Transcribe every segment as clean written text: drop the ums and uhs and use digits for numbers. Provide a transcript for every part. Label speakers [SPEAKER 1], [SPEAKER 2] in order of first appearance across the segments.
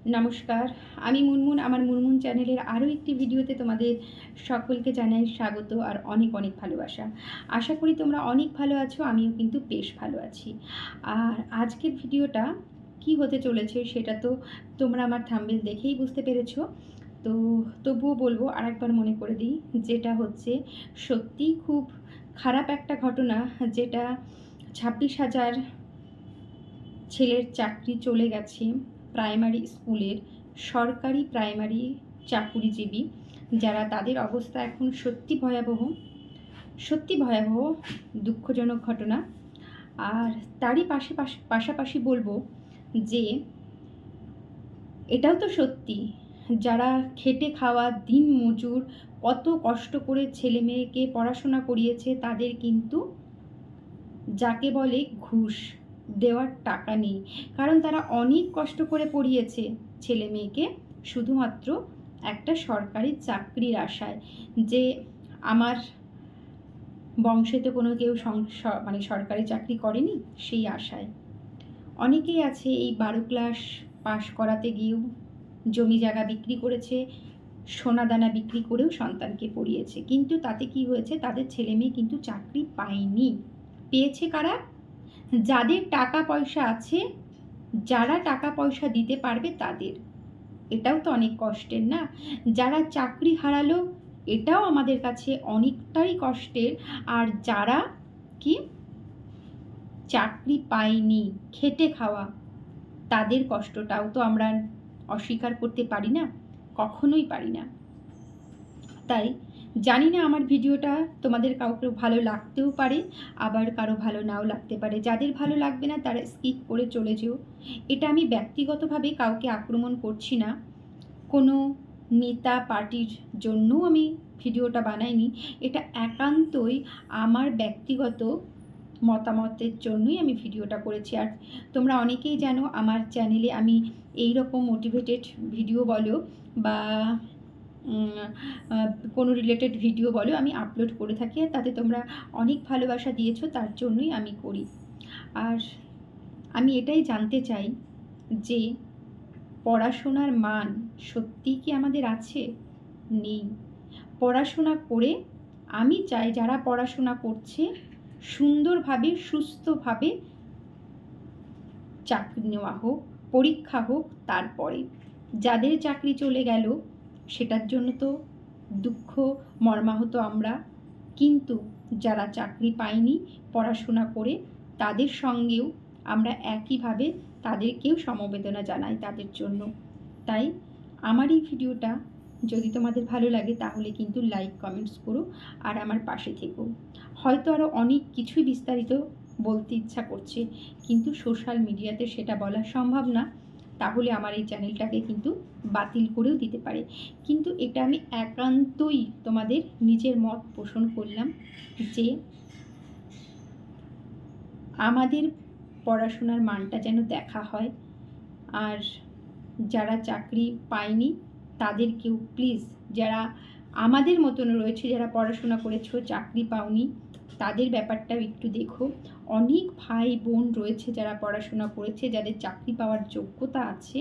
[SPEAKER 1] নমস্কার, আমি মুনমুন। আমার মুনমুন চ্যানেলের আরও একটি ভিডিওতে তোমাদের সকলকে জানাই স্বাগত আর অনেক অনেক ভালোবাসা। আশা করি তোমরা অনেক ভালো আছো, আমিও কিন্তু বেশ ভালো আছি। আর আজকের ভিডিওটা কি হতে চলেছে সেটা তো তোমরা আমার থাম্বনেল দেখেই বুঝতে পেরেছো। তো তবুও বলবো, আরেকবার মনে করে দিই, যেটা হচ্ছে সত্যিই খুব খারাপ একটা ঘটনা, যেটা 26,000 ছেলের চাকরি চলে গেছে প্রাইমারি স্কুলের, সরকারি প্রাইমারি চাকুরিজীবী যারা, তাদের অবস্থা এখন সত্যি ভয়াবহ, সত্যি ভয়াবহ, দুঃখজনক ঘটনা। আর তারই পাশাপাশি বলবো যে এটাও তো সত্যি, যারা খেটে খাওয়া দিন মজুর কত কষ্ট করে ছেলে মেয়েকে পড়াশোনা করিয়েছে, তাদের কিন্তু যাকে বলে ঘুষ দেওয়ার টাকা নেই। কারণ তারা অনেক কষ্ট করে পড়িয়েছে ছেলে মেয়েকে শুধুমাত্র একটা সরকারি চাকরির আশায়, যে আমার বংশে তো কোনো কেউ মানে সরকারি চাকরি করেনি, সেই আশায়। অনেকেই আছে এই 12 ক্লাস পাশ করাতে গিয়েও জমি জায়গা বিক্রি করেছে, সোনাদানা বিক্রি করেও সন্তানকে পড়িয়েছে, কিন্তু তাতে কি হয়েছে, তাদের ছেলে মেয়ে কিন্তু চাকরি পায়নি। পেয়েছে কারা? যাদের টাকা পয়সা আছে, যারা টাকা পয়সা দিতে পারবে তাদের। এটাও তো অনেক কষ্টের না? যারা চাকরি হারালো, এটাও আমাদের কাছে অনেকটাই কষ্টের। আর যারা কি চাকরি পায়নি, খেটে খাওয়া, তাদের কষ্টটাও তো আমরা অস্বীকার করতে পারি না, কখনোই পারি না। তাই জানি না, আমার ভিডিওটা তোমাদের কাউকে ভালো লাগতেও পারে, আবার কারো ভালো নাও লাগতে পারে। যাদের ভালো লাগবে না তারা স্কিপ করে চলে যেও। এটা আমি ব্যক্তিগতভাবে কাউকে আক্রমণ করছি না, কোনো নেতা পার্টির জন্যও আমি ভিডিওটা বানাইনি। এটা একান্তই আমার ব্যক্তিগত মতামতের জন্যই আমি ভিডিওটা করেছি। আর তোমরা অনেকেই জানো, আমার চ্যানেলে আমি এই রকম মোটিভেটেড ভিডিও বলো বা কোনো রিলেটেড ভিডিও বলো, আমি আপলোড করে থাকি, আর তাতে তোমরা অনেক ভালোবাসা দিয়েছো, তার জন্যই আমি করি। আর আমি এটাই জানতে চাই যে পড়াশোনার মান সত্যিই কি আমাদের আছে? নেই। পড়াশোনা করে আমি চাই যারা পড়াশোনা করছে সুন্দরভাবে সুস্থভাবে চাকরি নেওয়া হোক, পরীক্ষা হোক, তারপরে যাদের চাকরি চলে গেল সেটার জন্য তো দুঃখ মর্মাহত আমরা, কিন্তু যারা চাকরি পায়নি পড়াশোনা করে, তাদের সঙ্গেও আমরা একইভাবে তাদেরকেও সমবেদনা জানাই তাদের জন্য। তাই আমার এই ভিডিওটা যদি তোমাদের ভালো লাগে তাহলে কিন্তু লাইক কমেন্টস করো আর আমার পাশে থেকো। হয়তো আরও অনেক কিছুই বিস্তারিত বলতে ইচ্ছা করছে, কিন্তু সোশ্যাল মিডিয়াতে সেটা বলা সম্ভব না, তাহলে আমার এই চ্যানেলটাকে কিন্তু বাতিল করেও দিতে পারে। কিন্তু এটা আমি একান্তই তোমাদের নিজের মত পোষণ করলাম যে আমাদের পড়াশোনার মানটা যেন দেখা হয়। আর যারা চাকরি পায়নি তাদেরকেও প্লিজ, যারা আমাদের মতন রয়েছে, যারা পড়াশোনা করেছো চাকরি পাওনি, তাদের ব্যাপারটাও একটু দেখো। অনেক ভাই বোন রয়েছে যারা পড়াশোনা করেছে, যাদের চাকরি পাওয়ার যোগ্যতা আছে,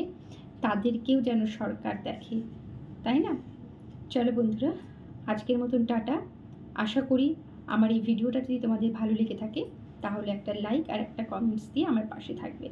[SPEAKER 1] তাদেরকেও যেন সরকার দেখে, তাই না? চলো বন্ধুরা, আজকের মতন টাটা। আশা করি আমার এই ভিডিওটা যদি তোমাদের ভালো লেগে থাকে তাহলে একটা লাইক আর একটা কমেন্টস দিয়ে আমার পাশে থাকবে।